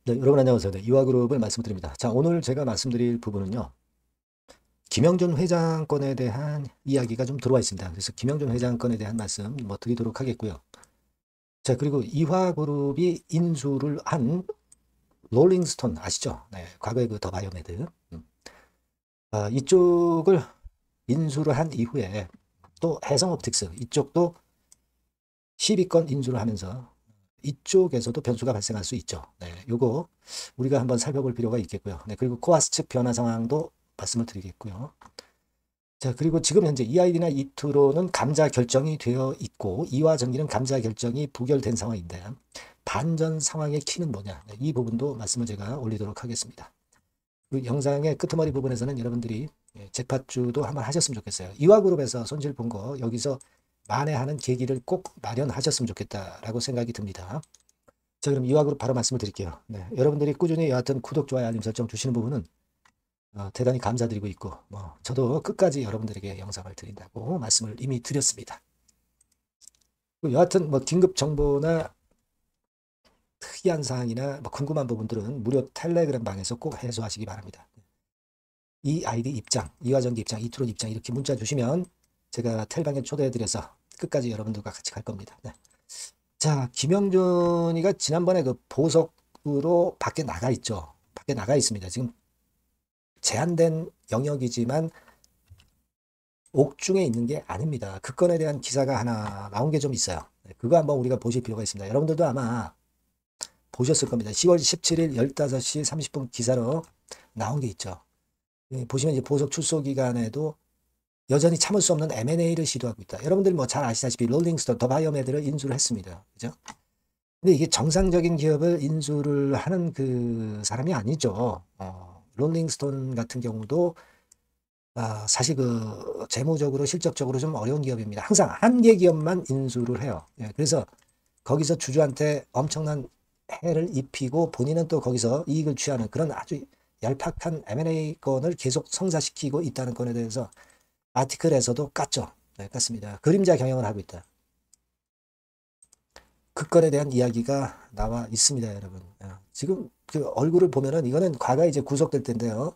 네, 여러분 안녕하세요. 네, 이화그룹을 말씀드립니다. 자, 오늘 제가 말씀드릴 부분은요. 김영준 회장 건에 대한 이야기가 좀 들어와 있습니다. 그래서 김영준 회장 건에 대한 말씀 드리도록 하겠고요. 자, 그리고 이화그룹이 인수를 한 롤링스톤 아시죠? 네, 과거의 그 더 바이오메드. 이쪽을 인수를 한 이후에 또 해성옵틱스 이쪽도 10위권 인수를 하면서 이쪽에서도 변수가 발생할 수 있죠. 네, 요거 우리가 한번 살펴볼 필요가 있겠고요. 네, 그리고 코아스 측 변화 상황도 말씀을 드리겠고요. 자, 그리고 지금 현재 EID나 E2로는 감자 결정이 되어 있고 이화전기는 감자 결정이 부결된 상황인데 반전 상황의 키는 뭐냐? 네, 이 부분도 말씀을 제가 올리도록 하겠습니다. 그 영상의 끄트머리 부분에서는 여러분들이 잭팟주도 한번 하셨으면 좋겠어요. 이화그룹에서 손실 본 거 여기서 만회하는 계기를 꼭 마련하셨으면 좋겠다라고 생각이 듭니다. 자, 그럼 이화그룹 바로 말씀을 드릴게요. 네, 여러분들이 꾸준히 여하튼 구독, 좋아요, 알림 설정 주시는 부분은 대단히 감사드리고 있고 저도 끝까지 여러분들에게 영상을 드린다고 말씀을 이미 드렸습니다. 여하튼 긴급 정보나 특이한 사항이나 궁금한 부분들은 무료 텔레그램 방에서 꼭 해소하시기 바랍니다. 이 아이디 입장, 이화전기 입장, 이투론 입장 이렇게 문자 주시면 제가 텔방에 초대해드려서 끝까지 여러분들과 같이 갈 겁니다. 네. 자, 김영준이가 지난번에 그 보석으로 밖에 나가 있죠. 밖에 나가 있습니다. 지금 제한된 영역이지만 옥중에 있는 게 아닙니다. 그 건에 대한 기사가 하나 나온 게 좀 있어요. 네, 그거 한번 우리가 보실 필요가 있습니다. 여러분들도 아마 보셨을 겁니다. 10월 17일 15시 30분 기사로 나온 게 있죠. 보시면 이제 보석 출소 기간에도 여전히 참을 수 없는 M&A를 시도하고 있다. 여러분들 잘 아시다시피 롤링스톤, 더 바이오메드를 인수를 했습니다. 그죠? 근데 이게 정상적인 기업을 인수를 하는 그 사람이 아니죠. 롤링스톤 같은 경우도 사실 그 재무적으로 실적적으로 좀 어려운 기업입니다. 항상 한 개 기업만 인수를 해요. 예, 그래서 거기서 주주한테 엄청난 해를 입히고 본인은 또 거기서 이익을 취하는 그런 아주 얄팍한 M&A 건을 계속 성사시키고 있다는 건에 대해서 아티클에서도 깠죠. 네, 깠습니다. 그림자 경영을 하고 있다. 그 건에 대한 이야기가 나와 있습니다, 여러분. 지금 그 얼굴을 보면은 이거는 과거에 이제 구속될 텐데요.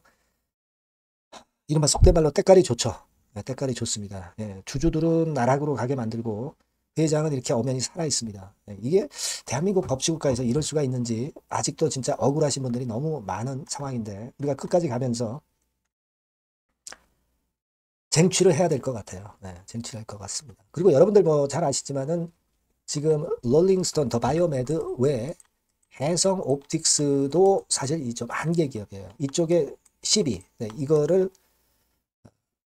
이른바 속된 말로 때깔이 좋죠. 네, 때깔이 좋습니다. 예, 주주들은 나락으로 가게 만들고 회장은 이렇게 엄연히 살아 있습니다. 예, 이게 대한민국 법치국가에서 이럴 수가 있는지 아직도 진짜 억울하신 분들이 너무 많은 상황인데 우리가 끝까지 가면서 쟁취를 해야 될 것 같아요. 네, 쟁취할 것 같습니다. 그리고 여러분들 잘 아시지만은 지금 롤링스톤 더 바이오메드 외에 해성 옵틱스도 사실 이 좀 한계 기업이에요. 이쪽에 12, 네, 이거를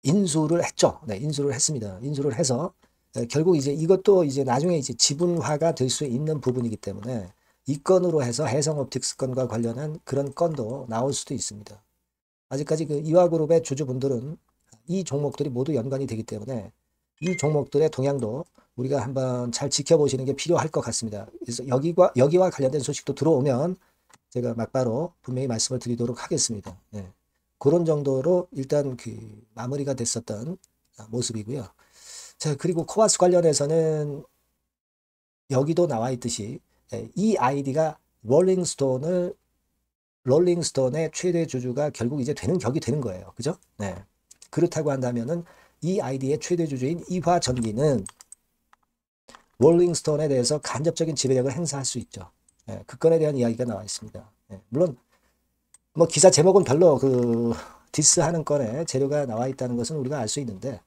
인수를 했죠. 네, 인수를 했습니다. 인수를 해서 결국 이제 이것도 이제 나중에 이제 지분화가 될 수 있는 부분이기 때문에 이 건으로 해서 해성 옵틱스 건과 관련한 그런 건도 나올 수도 있습니다. 아직까지 그 이화그룹의 주주분들은 이 종목들이 모두 연관이 되기 때문에 이 종목들의 동향도 우리가 한번 잘 지켜보시는 게 필요할 것 같습니다. 그래서 여기와 관련된 소식도 들어오면 제가 막바로 분명히 말씀을 드리도록 하겠습니다. 네. 그런 정도로 일단 그 마무리가 됐었던 모습이고요. 자, 그리고 코아스 관련해서는 여기도 나와 있듯이 이 아이디가 롤링스톤의 최대 주주가 결국 이제 되는 격이 되는 거예요. 그죠? 네. 그렇다고 한다면은 이 아이디의 최대 주주인 이화전기는 롤링스톤에 대해서 간접적인 지배력을 행사할 수 있죠. 예, 그 건에 대한 이야기가 나와 있습니다. 예, 물론 기사 제목은 별로 그 디스하는 건에 재료가 나와 있다는 것은 우리가 알 수 있는데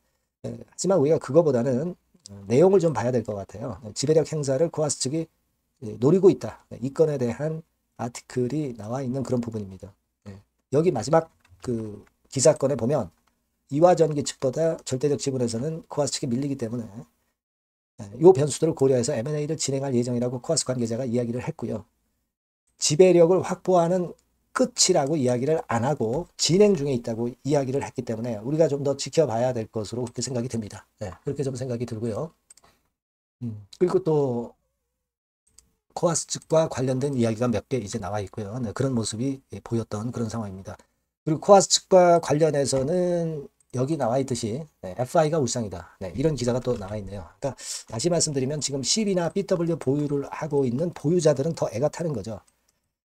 하지만 우리가 그거보다는 내용을 좀 봐야 될 것 같아요. 지배력 행사를 코아스 측이 노리고 있다. 이 건에 대한 아티클이 나와 있는 그런 부분입니다. 여기 마지막 그 기사건에 보면 이화전기 측보다 절대적 지분에서는 코아스 측이 밀리기 때문에 이 변수들을 고려해서 M&A를 진행할 예정이라고 코아스 관계자가 이야기를 했고요. 지배력을 확보하는 끝이라고 이야기를 안 하고 진행 중에 있다고 이야기를 했기 때문에 우리가 좀 더 지켜봐야 될 것으로 그렇게 생각이 됩니다. 네, 그렇게 좀 생각이 들고요. 그리고 또 코아스 측과 관련된 이야기가 몇 개 이제 나와 있고요. 네, 그런 모습이 보였던 그런 상황입니다. 그리고 코아스 측과 관련해서는 여기 나와 있듯이 FI가 울상이다. 네, 이런 기사가 또 나와 있네요. 그러니까 다시 말씀드리면 지금 CB나 BW 보유를 하고 있는 보유자들은 더 애가 타는 거죠.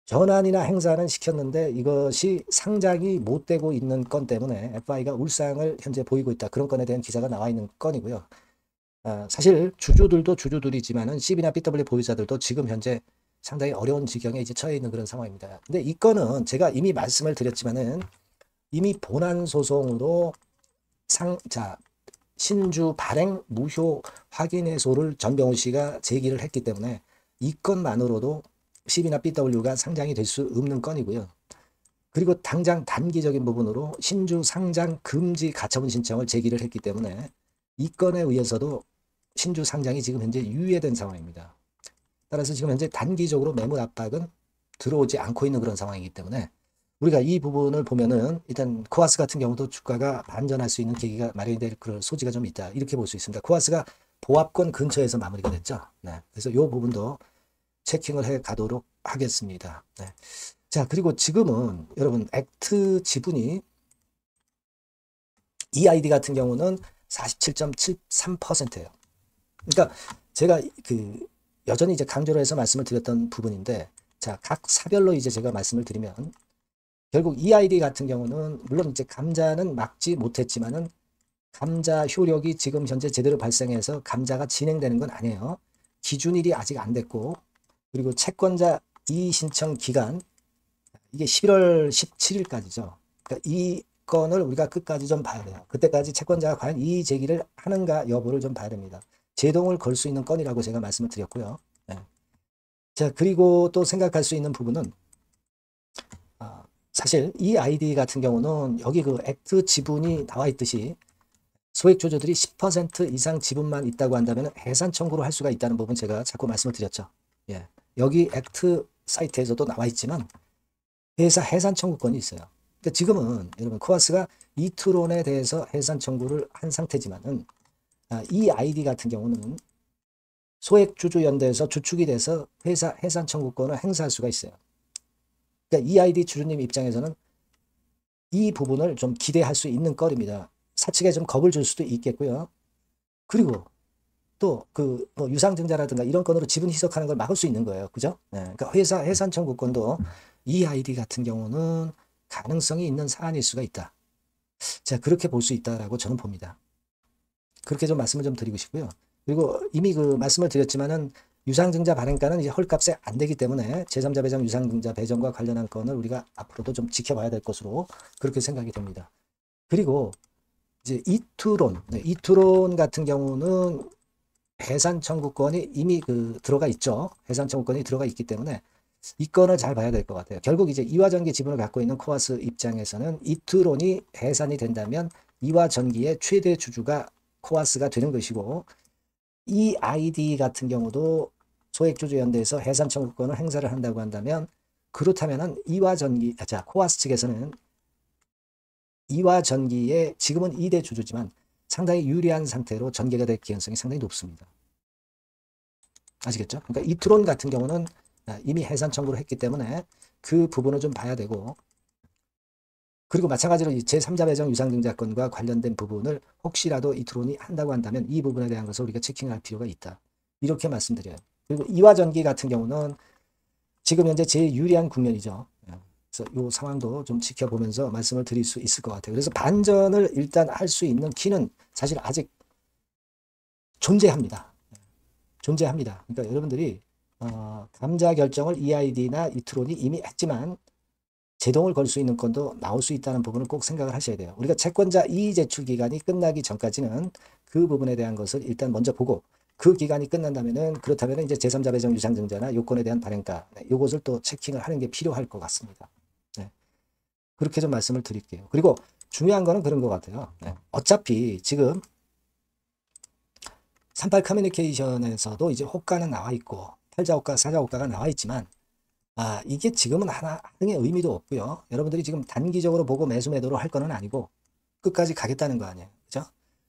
전환이나 행사는 시켰는데 이것이 상장이 못 되고 있는 건 때문에 FI가 울상을 현재 보이고 있다. 그런 건에 대한 기사가 나와 있는 건이고요. 사실 주주들도 주주들이지만은 CB나 BW 보유자들도 지금 현재 상당히 어려운 지경에 이제 처해 있는 그런 상황입니다. 근데 이 건은 제가 이미 말씀을 드렸지만은 이미 본안 소송으로 신주 발행 무효 확인해소를 전병훈 씨가 제기를 했기 때문에 이 건만으로도 CB나 BW가 상장이 될 수 없는 건이고요. 그리고 당장 단기적인 부분으로 신주 상장 금지 가처분 신청을 제기를 했기 때문에 이 건에 의해서도 신주 상장이 지금 현재 유예된 상황입니다. 따라서 지금 현재 단기적으로 매물 압박은 들어오지 않고 있는 그런 상황이기 때문에 우리가 이 부분을 보면은 일단 코아스 같은 경우도 주가가 반전할 수 있는 계기가 마련이 될 그런 소지가 좀 있다. 이렇게 볼 수 있습니다. 코아스가 보합권 근처에서 마무리가 됐죠. 네. 그래서 이 부분도 체킹을 해 가도록 하겠습니다. 네. 자, 그리고 지금은 여러분 액트 지분이 EID 같은 경우는 47.73%예요. 그러니까 제가 여전히 이제 강조를 해서 말씀을 드렸던 부분인데, 자, 각 사별로 이제 제가 말씀을 드리면 결국 EID 같은 경우는 물론 이제 감자는 막지 못했지만은 감자 효력이 지금 현재 제대로 발생해서 감자가 진행되는 건 아니에요. 기준일이 아직 안 됐고, 그리고 채권자 이의 신청 기간 이게 11월 17일까지죠. 그러니까 이 건을 우리가 끝까지 좀 봐야 돼요. 그때까지 채권자가 과연 이의 제기를 하는가 여부를 좀 봐야 됩니다. 제동을 걸 수 있는 건이라고 제가 말씀을 드렸고요. 네. 자, 그리고 또 생각할 수 있는 부분은 사실 이 아이디 같은 경우는 여기 그 액트 지분이 나와 있듯이 소액 주주들이 10% 이상 지분만 있다고 한다면 해산 청구를 할 수가 있다는 부분 제가 자꾸 말씀을 드렸죠. 예. 여기 액트 사이트에서도 나와 있지만 회사 해산 청구권이 있어요. 그러니까 지금은 여러분 코아스가 이트론에 대해서 해산 청구를 한 상태지만은 이 아이디 같은 경우는 소액 주주 연대에서 주축이 돼서 회사 해산 청구권을 행사할 수가 있어요. 그러니까 이 아이디 주주님 입장에서는 이 부분을 좀 기대할 수 있는 거리입니다. 사측에 좀 겁을 줄 수도 있겠고요. 그리고 또 뭐 유상증자라든가 이런 건으로 지분 희석하는 걸 막을 수 있는 거예요. 그죠? 네. 그러니까 회사 해산 청구권도 이 아이디 같은 경우는 가능성이 있는 사안일 수가 있다. 자, 그렇게 볼 수 있다라고 저는 봅니다. 그렇게 좀 말씀을 좀 드리고 싶고요. 그리고 이미 말씀을 드렸지만은 유상증자 발행가는 이제 헐값에 안 되기 때문에 제3자 배정 유상증자 배정과 관련한 건을 우리가 앞으로도 좀 지켜봐야 될 것으로 그렇게 생각이 됩니다. 그리고 이제 이투론, 네, 이투론 같은 경우는 해산 청구권이 이미 들어가 있죠. 해산 청구권이 들어가 있기 때문에 이 건을 잘 봐야 될 것 같아요. 결국 이제 이화전기 지분을 갖고 있는 코아스 입장에서는 이투론이 해산이 된다면 이화전기의 최대 주주가 코아스가 되는 것이고, 이 아이디 같은 경우도 소액주주연대에서 해산 청구권을 행사를 한다고 한다면 그렇다면은 코아스 측에서는 이화전기의 지금은 2대 주주지만 상당히 유리한 상태로 전개가 될 가능성이 상당히 높습니다. 아시겠죠? 그러니까 이트론 같은 경우는 이미 해산 청구를 했기 때문에 그 부분을 좀 봐야 되고, 그리고 마찬가지로 제3자 배정 유상증자권과 관련된 부분을 혹시라도 이트론이 한다고 한다면 이 부분에 대한 것을 우리가 체킹할 필요가 있다. 이렇게 말씀드려요. 그리고 이화전기 같은 경우는 지금 현재 제일 유리한 국면이죠. 그래서 이 상황도 좀 지켜보면서 말씀을 드릴 수 있을 것 같아요. 그래서 반전을 일단 할 수 있는 키는 사실 아직 존재합니다. 존재합니다. 그러니까 여러분들이 감자 결정을 EID나 이트론이 이미 했지만 제동을 걸 수 있는 건도 나올 수 있다는 부분을 꼭 생각을 하셔야 돼요. 우리가 채권자 이의 제출 기간이 끝나기 전까지는 그 부분에 대한 것을 일단 먼저 보고, 그 기간이 끝난다면은 그렇다면 이제 제3자 배정 유상증자나 요건에 대한 발행가, 요것을 또 체킹을 하는 게 필요할 것 같습니다. 네. 그렇게 좀 말씀을 드릴게요. 그리고 중요한 거는 그런 것 같아요. 네. 어차피 지금 38 커뮤니케이션에서도 이제 호가는 나와 있고 8자 호가, 4자 호가가 나와 있지만 이게 지금은 하등의 의미도 없고요. 여러분들이 지금 단기적으로 보고 매수 매도를 할 거는 아니고 끝까지 가겠다는 거 아니에요. 그죠?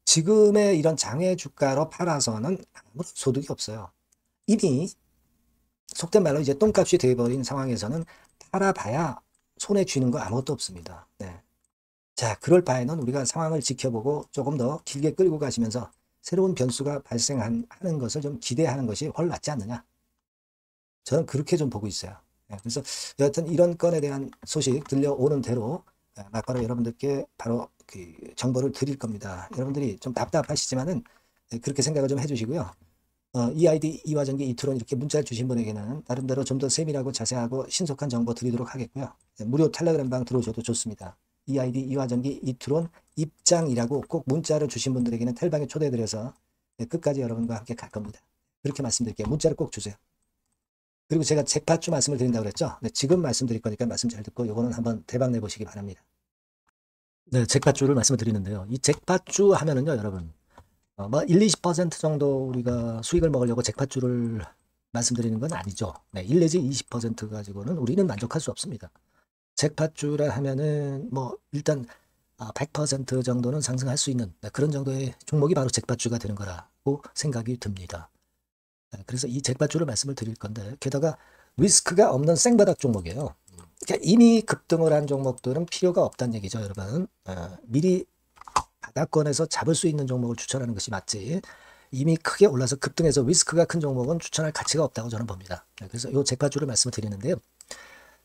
지금의 이런 장외 주가로 팔아서는 아무런 소득이 없어요. 이미 속된 말로 이제 똥값이 되어버린 상황에서는 팔아봐야 손에 쥐는 거 아무것도 없습니다. 네. 자, 그럴 바에는 우리가 상황을 지켜보고 조금 더 길게 끌고 가시면서 새로운 변수가 발생하는 것을 좀 기대하는 것이 훨 낫지 않느냐. 저는 그렇게 좀 보고 있어요. 그래서 여하튼 이런 건에 대한 소식 들려오는 대로 막바로 여러분들께 바로 그 정보를 드릴 겁니다. 여러분들이 좀 답답하시지만은 그렇게 생각을 좀 해주시고요. EID 이화전기 이투론 이렇게 문자를 주신 분에게는 나름대로 좀 더 세밀하고 자세하고 신속한 정보 드리도록 하겠고요. 무료 텔레그램 방 들어오셔도 좋습니다. EID 이화전기 이투론 입장이라고 꼭 문자를 주신 분들에게는 텔방에 초대해드려서 끝까지 여러분과 함께 갈 겁니다. 그렇게 말씀드릴게요. 문자를 꼭 주세요. 그리고 제가 잭팟주 말씀을 드린다고 그랬죠. 네, 지금 말씀드릴 거니까 말씀 잘 듣고 요거는 한번 대박 내보시기 바랍니다. 네, 잭팟주를 말씀을 드리는데요. 이 잭팟주 하면은요, 여러분. 뭐 1, 20% 정도 우리가 수익을 먹으려고 잭팟주를 말씀드리는 건 아니죠. 네, 1 내지 20% 가지고는 우리는 만족할 수 없습니다. 잭팟주라 하면은 뭐 일단 100% 정도는 상승할 수 있는 그런 정도의 종목이 바로 잭팟주가 되는 거라고 생각이 듭니다. 그래서 이 잭팟주를 말씀을 드릴 건데 게다가 리스크가 없는 생바닥 종목이에요. 그러니까 이미 급등을 한 종목들은 필요가 없다는 얘기죠, 여러분. 미리 바닥권에서 잡을 수 있는 종목을 추천하는 것이 맞지. 이미 크게 올라서 급등해서 리스크가 큰 종목은 추천할 가치가 없다고 저는 봅니다. 그래서 이 잭팟주를 말씀을 드리는데요.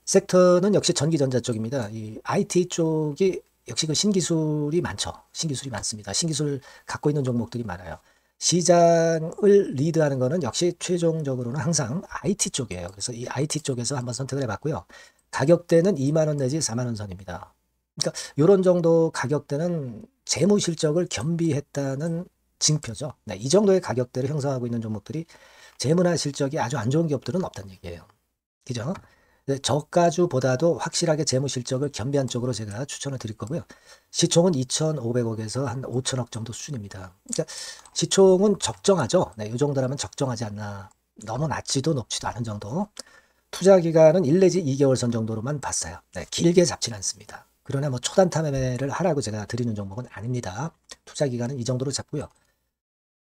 섹터는 역시 전기전자 쪽입니다. 이 IT 쪽이 역시 그 신기술이 많죠. 신기술이 많습니다. 신기술 갖고 있는 종목들이 많아요. 시장을 리드하는 거는 역시 최종적으로는 항상 IT 쪽이에요. 그래서 이 IT 쪽에서 한번 선택을 해봤고요. 가격대는 2만 원 내지 4만 원 선입니다. 그러니까 이런 정도 가격대는 재무 실적을 겸비했다는 징표죠. 네, 이 정도의 가격대를 형성하고 있는 종목들이 재무나 실적이 아주 안 좋은 기업들은 없다는 얘기예요. 그죠? 저가주보다도 확실하게 재무 실적을 겸비한 쪽으로 제가 추천을 드릴 거고요. 시총은 2,500억에서 한 5천억 정도 수준입니다. 그러니까 시총은 적정하죠. 네, 이 정도라면 적정하지 않나. 너무 낮지도 높지도 않은 정도. 투자 기간은 1 내지 2개월 선 정도로만 봤어요. 네, 길게 잡지는 않습니다. 그러나 뭐 초단타 매매를 하라고 제가 드리는 종목은 아닙니다. 투자 기간은 이 정도로 잡고요.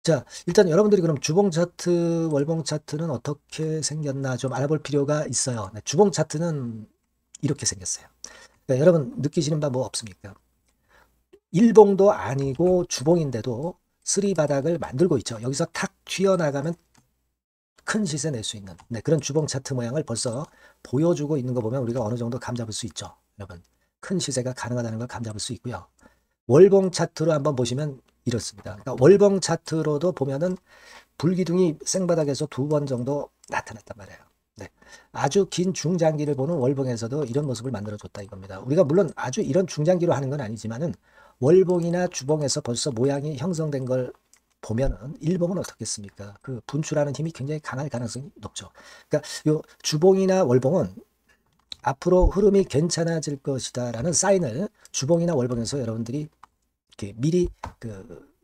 자, 일단 여러분들이 그럼 주봉 차트, 월봉 차트는 어떻게 생겼나 좀 알아볼 필요가 있어요. 네, 주봉 차트는 이렇게 생겼어요. 네, 여러분 느끼시는 바 뭐 없습니까? 일봉도 아니고 주봉인데도 쓰리 바닥을 만들고 있죠. 여기서 탁 튀어나가면 큰 시세 낼 수 있는 그런 주봉 차트 모양을 벌써 보여주고 있는 거 보면 우리가 어느 정도 감잡을 수 있죠. 여러분 큰 시세가 가능하다는 걸 감잡을 수 있고요. 월봉 차트로 한번 보시면 이렇습니다. 그러니까 월봉 차트로도 보면은 불기둥이 생바닥에서 2번 정도 나타났단 말이에요. 네. 아주 긴 중장기를 보는 월봉에서도 이런 모습을 만들어줬다 이겁니다. 우리가 물론 아주 이런 중장기로 하는 건 아니지만은 월봉이나 주봉에서 벌써 모양이 형성된 걸 보면은 일봉은 어떻겠습니까? 그 분출하는 힘이 굉장히 강할 가능성이 높죠. 그러니까 요 주봉이나 월봉은 앞으로 흐름이 괜찮아질 것이다라는 사인을 주봉이나 월봉에서 여러분들이 이렇게 미리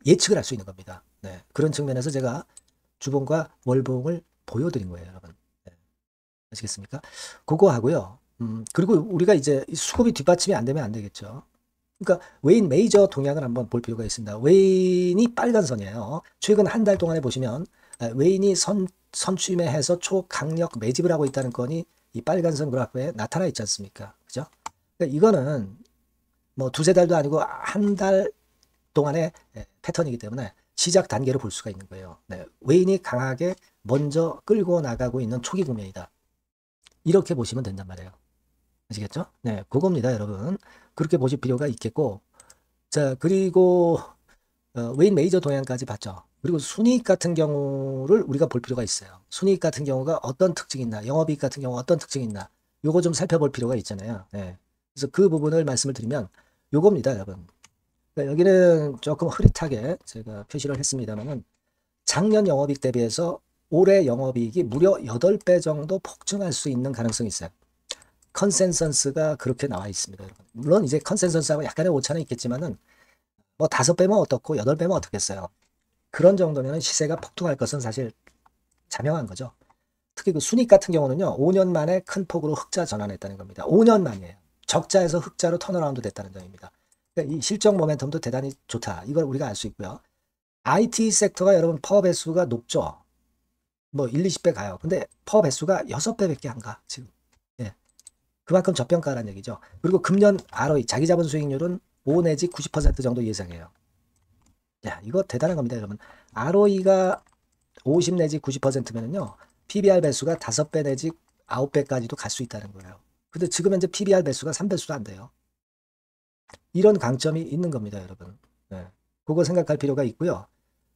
예측을 할 수 있는 겁니다. 네, 그런 측면에서 제가 주봉과 월봉을 보여드린 거예요, 여러분. 네, 아시겠습니까? 그거 하고요. 그리고 우리가 이제 수급이 뒷받침이 안 되면 안 되겠죠. 그러니까 웨인 메이저 동향을 한번 볼 필요가 있습니다. 웨인이 빨간 선이에요. 최근 한 달 동안에 보시면 웨인이 선취매해서 초강력 매집을 하고 있다는 건이 이 빨간 선 그래프에 나타나 있지 않습니까? 그죠? 그러니까 이거는 뭐 두세 달도 아니고 한 달 동안의 패턴이기 때문에 시작 단계로 볼 수가 있는 거예요. 네, 웨인이 강하게 먼저 끌고 나가고 있는 초기 국면이다. 이렇게 보시면 된단 말이에요. 아시겠죠? 네, 그겁니다, 여러분. 그렇게 보실 필요가 있겠고, 자, 그리고 웨인 메이저 동향까지 봤죠. 그리고 순이익 같은 경우를 우리가 볼 필요가 있어요. 순이익 같은 경우가 어떤 특징이 있나, 영업이익 같은 경우 어떤 특징이 있나, 요거 좀 살펴볼 필요가 있잖아요. 네. 그래서 그 부분을 말씀을 드리면 요겁니다, 여러분. 그러니까 여기는 조금 흐릿하게 제가 표시를 했습니다만은 작년 영업이익 대비해서 올해 영업이익이 무려 8배 정도 폭증할 수 있는 가능성이 있어요. 컨센서스가 그렇게 나와 있습니다, 여러분. 물론 이제 컨센서스하고 약간의 오차는 있겠지만은 뭐 5배면 어떻고 8배면 어떻겠어요. 그런 정도면 시세가 폭등할 것은 사실 자명한 거죠. 특히 그 순이익 같은 경우는요, 5년 만에 큰 폭으로 흑자 전환했다는 겁니다. 5년 만이에요. 적자에서 흑자로 턴어라운드 됐다는 점입니다. 그러니까 이 실적 모멘텀도 대단히 좋다. 이걸 우리가 알 수 있고요. IT 섹터가 여러분 파워 배수가 높죠. 뭐 1, 20배 가요. 근데 파워 배수가 6배밖에 안 가, 지금. 예. 그만큼 저평가라는 얘기죠. 그리고 금년 ROE, 자기 자본 수익률은 5 내지 90% 정도 예상해요. 야, 이거 대단한 겁니다, 여러분. ROE가 50 내지 90%면은요, PBR 배수가 5배 내지 9배까지도 갈 수 있다는 거예요. 근데 지금 현재 PBR 배수가 3배수도 안 돼요. 이런 강점이 있는 겁니다, 여러분. 네. 그거 생각할 필요가 있고요.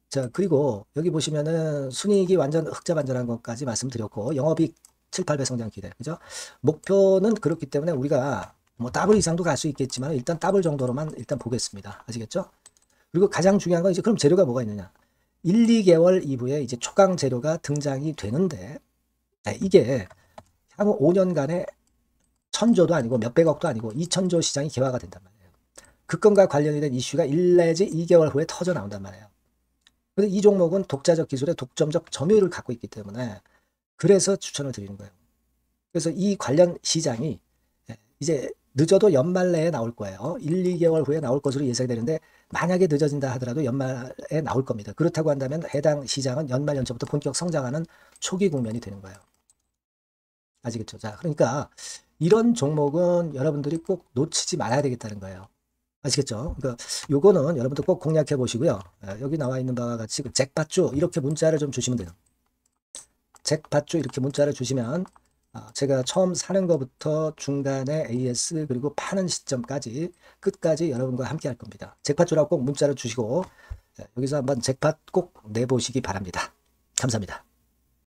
자, 그리고 여기 보시면은 순이익이 완전 흑자반전한 것까지 말씀드렸고, 영업이익 7, 8배 성장 기대. 그죠? 목표는 그렇기 때문에 우리가 뭐 더블 이상도 갈 수 있겠지만 일단 더블 정도로만 일단 보겠습니다. 아시겠죠? 그리고 가장 중요한 건 이제 그럼 재료가 뭐가 있느냐? 1, 2개월 이후에 이제 초강 재료가 등장이 되는데, 네, 이게 향후 5년간에 1000조도 아니고 몇백억도 아니고 2000조 시장이 개화가 된단 말이에요. 그 건과 관련이 된 이슈가 1 내지 2개월 후에 터져 나온단 말이에요. 근데 이 종목은 독자적 기술의 독점적 점유율을 갖고 있기 때문에 그래서 추천을 드리는 거예요. 그래서 이 관련 시장이 이제 늦어도 연말 내에 나올 거예요. 1, 2개월 후에 나올 것으로 예상이 되는데 만약에 늦어진다 하더라도 연말에 나올 겁니다. 그렇다고 한다면 해당 시장은 연말 연초부터 본격 성장하는 초기 국면이 되는 거예요. 아시겠죠? 자, 그러니까 이런 종목은 여러분들이 꼭 놓치지 말아야 되겠다는 거예요. 아시겠죠? 그러니까 요거는 여러분들 꼭 공략해 보시고요. 여기 나와 있는 바와 같이 그 잭팟주 이렇게 문자를 좀 주시면 돼요. 잭팟주 이렇게 문자를 주시면 제가 처음 사는 것부터 중간에 AS 그리고 파는 시점까지 끝까지 여러분과 함께 할 겁니다. 잭팟주라고 꼭 문자를 주시고 여기서 한번 잭팟 꼭 내보시기 바랍니다. 감사합니다.